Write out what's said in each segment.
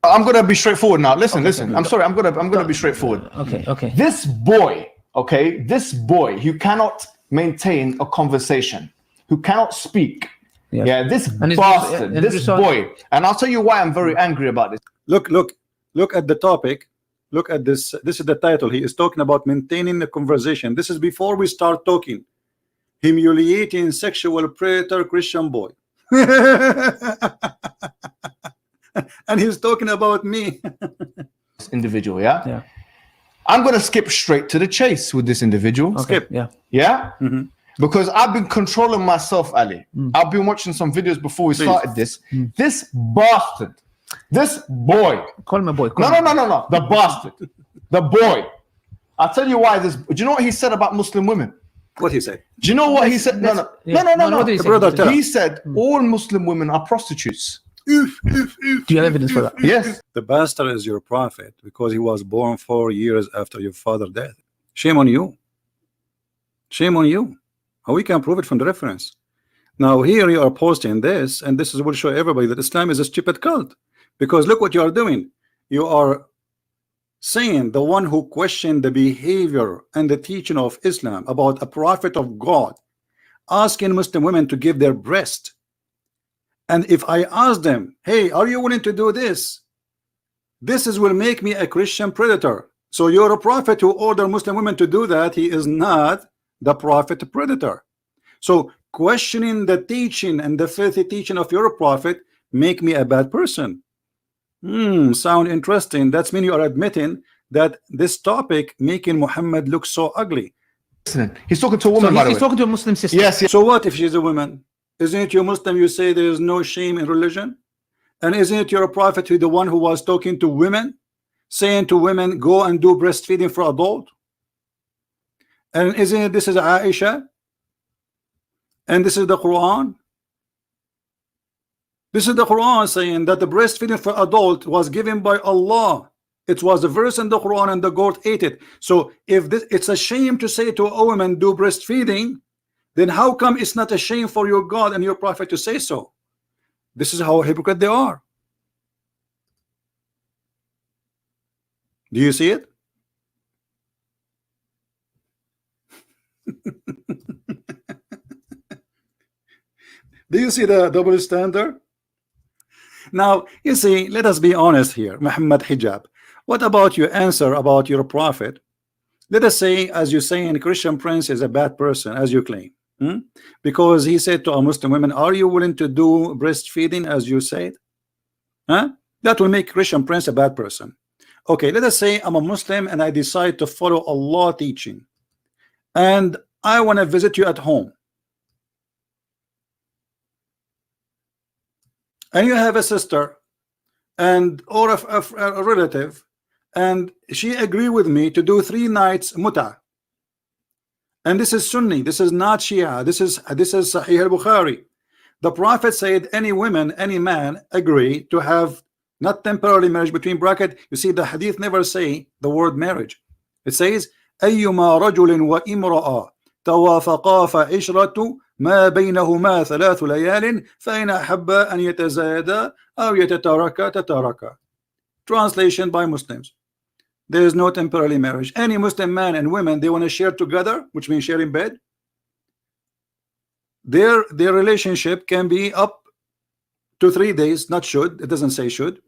I'm gonna be straightforward now. Listen. I'm sorry. I'm gonna be straightforward. Okay. This boy, who cannot maintain a conversation, who cannot speak. Yes. Yeah, this bastard, this boy, and I'll tell you why I'm very angry about this. Look at the topic. Look at this. This is the title. He is talking about maintaining the conversation. This is before we start talking. Humiliating sexual predator Christian boy. And he's talking about me. This individual, yeah. I'm gonna skip straight to the chase with this individual. Okay. Skip. Yeah. Because I've been controlling myself, Ali. I've been watching some videos before we started this. This bastard, this boy. Call him a boy. No. The bastard, the boy. I'll tell you why. Do you know what he said about Muslim women? What he said? Do you know what he said? No. What did he say? He said all Muslim women are prostitutes. Do you have evidence for that? Yes. The bastard is your prophet because he was born 4 years after your father's death. Shame on you. Shame on you. We can prove it from the reference. Now here you are posting this, and this will show everybody that Islam is a stupid cult. Because look what you are doing. You are saying the one who questioned the behavior and the teaching of Islam about a prophet of God, asking Muslim women to give their breast. And if I ask them, hey, are you willing to do this? This will make me a Christian predator. So you're a prophet who ordered Muslim women to do that. He is not the prophet predator. So questioning the teaching and the filthy teaching of your prophet make me a bad person. Sound interesting. That's mean you are admitting that this topic making Muhammad look so ugly. Listen, he's talking to a woman. So he's talking to a Muslim sister. Yes. So what if she's a woman? Isn't it you Muslim? You say there is no shame in religion, and isn't it you're a prophet who the one who was talking to women, saying to women, go and do breastfeeding for adult? And isn't it this is Aisha? And this is the Quran. This is the Quran saying that the breastfeeding for adult was given by Allah. It was a verse in the Quran and the goat ate it. So if this, it's a shame to say to a woman do breastfeeding, then how come it's not a shame for your God and your prophet to say so? This is how hypocrite they are. Do you see it? Do you see the double standard? Now, you see, let us be honest here, Muhammad Hijab. What about your answer about your prophet? Let us say, as you say, in Christian Prince is a bad person, as you claim. Because he said to a Muslim women, are you willing to do breastfeeding as you said? That will make Christian Prince a bad person. Okay, let us say I'm a Muslim and I decide to follow Allah teaching, and I want to visit you at home, and you have a sister and or a relative, and she agree with me to do 3 nights Mut'ah. And this is Sunni, this is not Shia, this is Sahih al-Bukhari. The Prophet said any woman, any man agree to have not temporary marriage between bracket. You see, the hadith never say the word marriage. It says أيما رجل وامرأة توافقا فعشرة ما بينهما 3 ليال فإن أحبا أن يتزايدا أو يتتاركا تتاركا. Translation by Muslims. There is no temporary marriage. Any Muslim man and women, they want to share together, which means sharing bed. Their relationship can be up to 3 days, not should. It doesn't say should.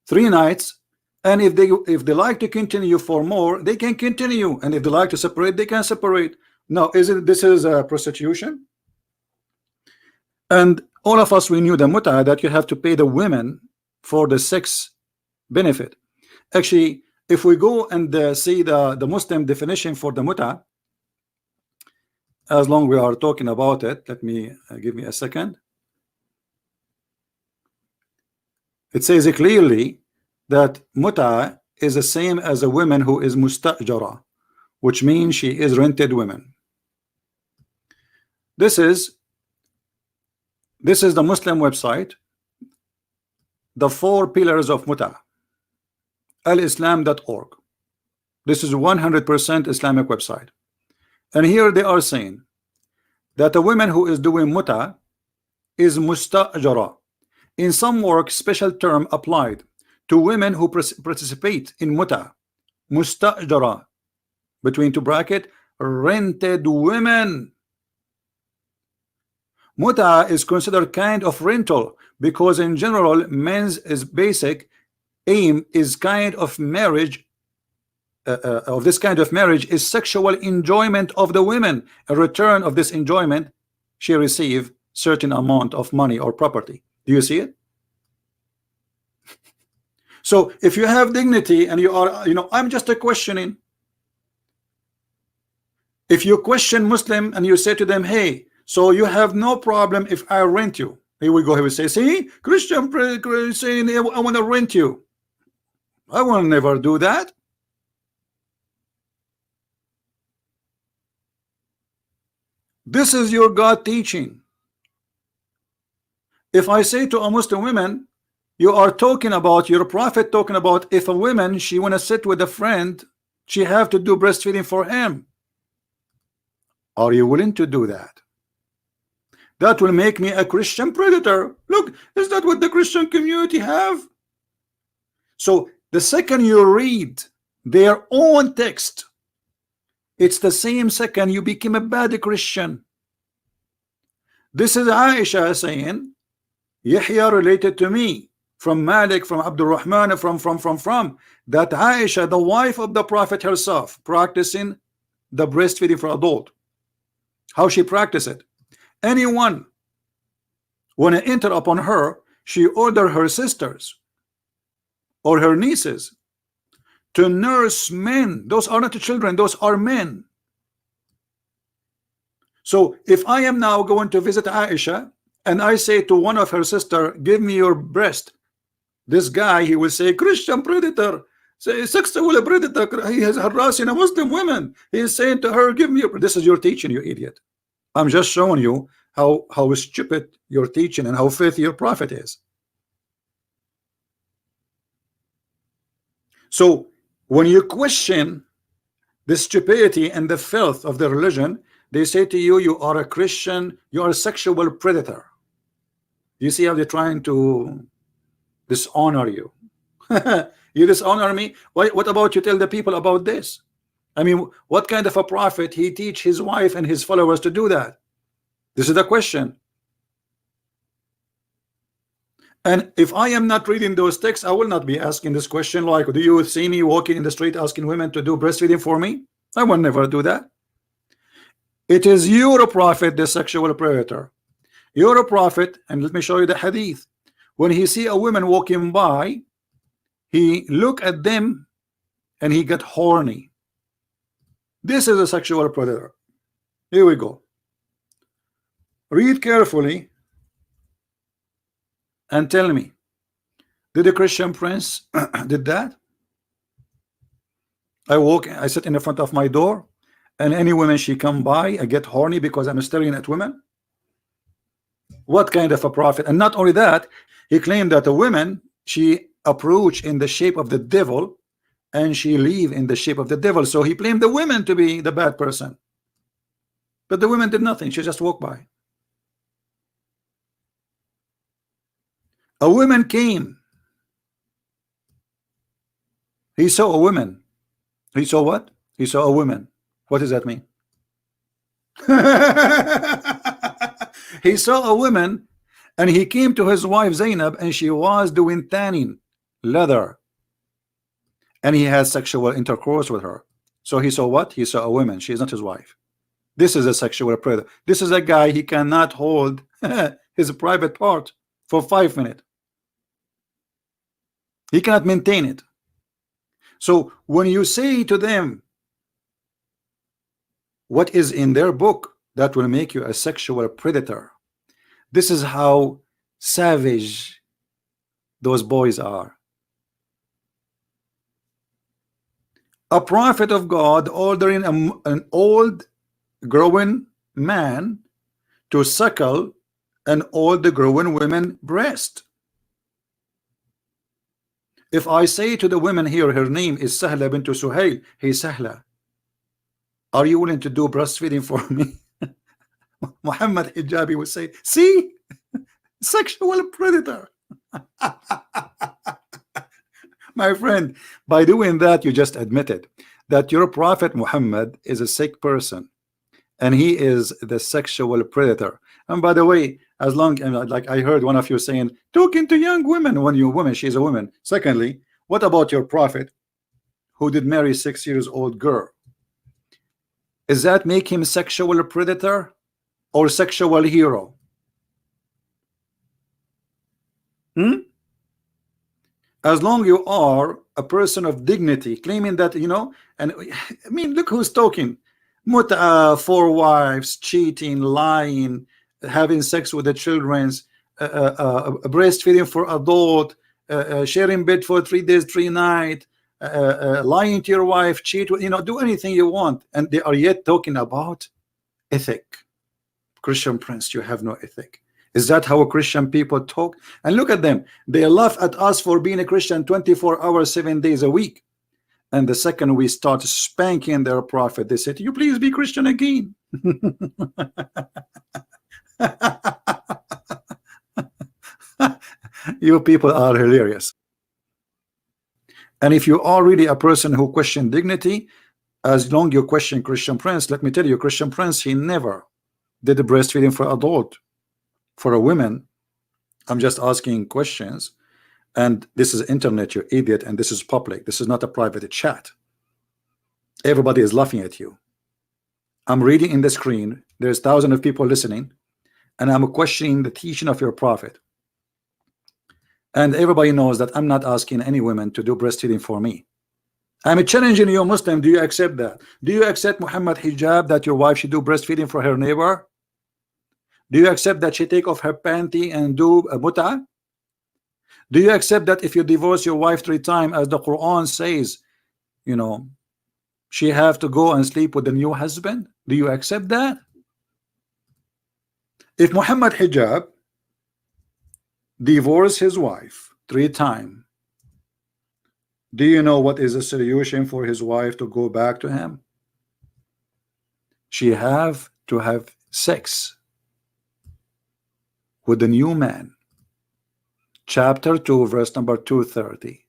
3 nights, and if they like to continue for more, they can continue, and if they like to separate, they can separate. Now, this is prostitution? And all of us, we knew the Mut'ah, that you have to pay the women for the sex benefit. Actually, if we go and see the Muslim definition for the Mut'ah, as long we are talking about it, let me give me a second. It says clearly that Mut'ah is the same as a woman who is mustajara, which means she is rented women. This is the Muslim website, the 4 pillars of Mut'ah, alislam.org. This is 100% Islamic website, and here they are saying that a woman who is doing Mut'ah is mustajara. In some work, special term applied to women who participate in Mut'ah, mustajara, between two bracket, rented women. Mut'ah is considered kind of rental because in general men's is basic aim is kind of marriage of this kind of marriage is sexual enjoyment of the women. A return of this enjoyment, she receive certain amount of money or property. Do you see it? So if you have dignity and you are, I'm just a questioning. If you question Muslim and you say to them, hey, so you have no problem if I rent you. Here we go. He will say, see, Christian saying I want to rent you. I will never do that. This is your God teaching. If I say to a Muslim woman, you are talking about your prophet talking about if a woman she want to sit with a friend, she have to do breastfeeding for him. Are you willing to do that? That will make me a Christian predator. Look, is that what the Christian community have? So the second you read their own text, it's the same second you become a bad Christian. This is Aisha saying, Yahya related to me from Malik, from Abdul Rahman, from that Aisha, the wife of the Prophet herself, practicing the breastfeeding for adult. How she practice it? Anyone when I enter upon her, she order her sisters or her nieces to nurse men. Those are not children, those are men. So if I am now going to visit Aisha and I say to one of her sister, give me your breast, this guy, he will say, Christian predator, say sexual predator, he is harassing a Muslim woman. He is saying to her, give me your, this is your teaching, you idiot. I'm just showing you how stupid your teaching and how filthy your prophet is. So when you question the stupidity and the filth of the religion, they say to you, you are a Christian, you are a sexual predator. You see how they're trying to dishonor you. You dishonor me. What about you tell the people about this? I mean, what kind of a prophet he teach his wife and his followers to do that? This is the question. And if I am not reading those texts, I will not be asking this question like, do you see me walking in the street asking women to do breastfeeding for me? I will never do that. It is your prophet, the sexual predator. You're a prophet, and let me show you the hadith. When he see a woman walking by, he look at them and he get horny. This is a sexual predator. Here we go. Read carefully and tell me, did the Christian prince did that? I sit in the front of my door, and any woman she come by, I get horny because I'm staring at women. What kind of a prophet? And not only that, he claimed that a woman she approach in the shape of the devil and she leave in the shape of the devil. So he blamed the women to be the bad person, but the women did nothing. She just walked by. A woman came. He saw a woman. He saw what? He saw a woman. What does that mean? He saw a woman and he came to his wife Zainab and she was doing tanning leather and he had sexual intercourse with her. So he saw what? He saw a woman. She is not his wife. This is a sexual predator. This is a guy, he cannot hold his private part for 5 minutes. He cannot maintain it. So when you say to them what is in their book, that will make you a sexual predator. This is how savage those boys are. A prophet of God ordering an old growing man to suckle an old growing woman breast. If I say to the women here, her name is Sahla binti Suhail, hey Sahla, are you willing to do breastfeeding for me? Muhammad Hijabi would say, see, sexual predator. My friend, by doing that, you just admitted that your prophet Muhammad is a sick person, and he is the sexual predator. And by the way, as long and like I heard one of you saying, talking to young women, when you're a woman, she's a woman. Secondly, what about your prophet who did marry 6-year-old girl? Is that make him sexual predator or sexual hero? As long you are a person of dignity, claiming that, you know, and I mean, look who's talking. Mut'ah, 4 wives, cheating, lying, having sex with the children's, breastfeeding for adult, sharing bed for 3 days, 3 nights, lying to your wife, cheat, you know, do anything you want, and they are yet talking about ethic. Christian Prince, you have no ethic. Is that how Christian people talk? And look at them. They laugh at us for being a Christian 24 hours, 7 days a week. And the second we start spanking their prophet, they say, you please be Christian again. You people are hilarious. And if you are really a person who question dignity, as long you question Christian Prince, let me tell you, Christian Prince, he never did the breastfeeding for adult. For a woman, I'm just asking questions, and this is internet, you idiot, and this is public. This is not a private chat. Everybody is laughing at you. I'm reading in the screen. There's thousands of people listening, and I'm questioning the teaching of your prophet. And everybody knows that I'm not asking any women to do breastfeeding for me. I'm challenging you, Muslim. Do you accept that? Do you accept Muhammad Hijab, that your wife should do breastfeeding for her neighbor? Do you accept that she take off her panty and do a Mut'ah? Do you accept that if you divorce your wife 3 times, as the Quran says, you know, she have to go and sleep with the new husband? Do you accept that? If Muhammad Hijab divorced his wife 3 times, do you know what is the solution for his wife to go back to him? She have to have sex with the new man. Chapter 2, verse number 230.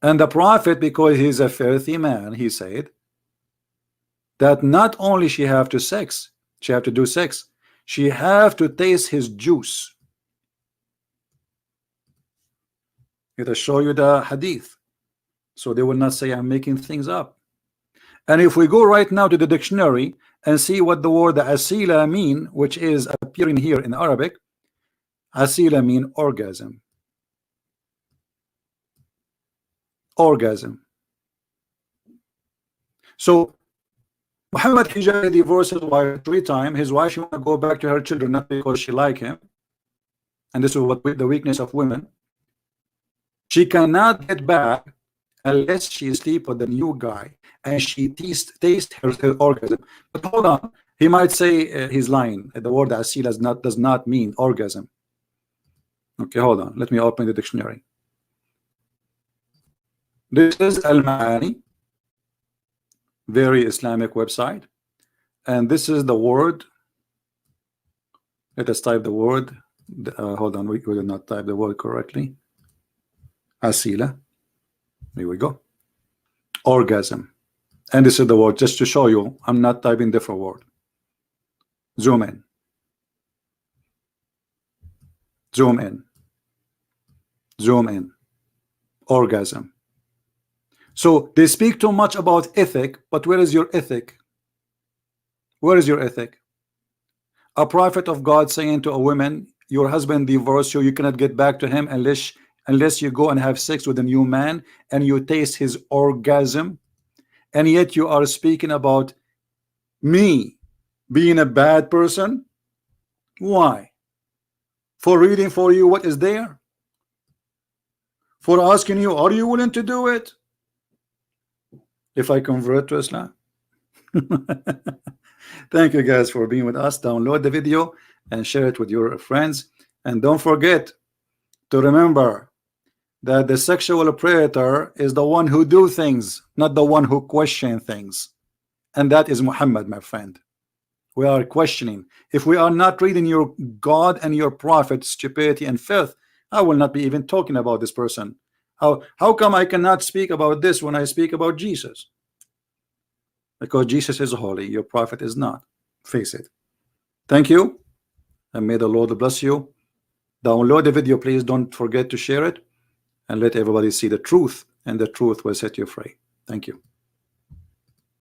And the prophet, because he's a filthy man, he said that not only she have to do sex, she have to taste his juice. It'll show you the hadith, so they will not say I'm making things up. And if we go right now to the dictionary and see what the word asila mean, which is appearing here in Arabic, asila mean orgasm. Orgasm. So Muhammad Hijab divorced his wife 3 times. His wife, she want to go back to her children, not because she like him. And this is what the weakness of women. She cannot get back unless she sleep with the new guy and she taste her orgasm. But hold on, he might say he's lying. The word asila does not mean orgasm. Okay, hold on. Let me open the dictionary. This is Al-Ma'ani, very Islamic website, and this is the word. Let us type the word. Hold on, we did not type the word correctly. Asila. Here we go. Orgasm. And this is the word, just to show you I'm not typing different word. Zoom in. Zoom in. Zoom in. Orgasm. So they speak too much about ethic, but where is your ethic? Where is your ethic? A prophet of God saying to a woman, your husband divorced you, you cannot get back to him unless you go and have sex with a new man and you taste his orgasm. And yet you are speaking about me being a bad person. Why? For reading for you what is there? For asking you, are you willing to do it? If I convert to Islam. Thank you guys for being with us. Download the video and share it with your friends, and don't forget to remember that the sexual predator is the one who do things, not the one who question things, and that is Muhammad, my friend. We are questioning. If we are not reading your God and your prophet stupidity and filth, I will not be even talking about this person. How come I cannot speak about this when I speak about Jesus? Because Jesus is holy, your prophet is not. Face it. Thank you, and may the Lord bless you. Download the video, please. Don't forget to share it, and let everybody see the truth, and the truth will set you free. Thank you.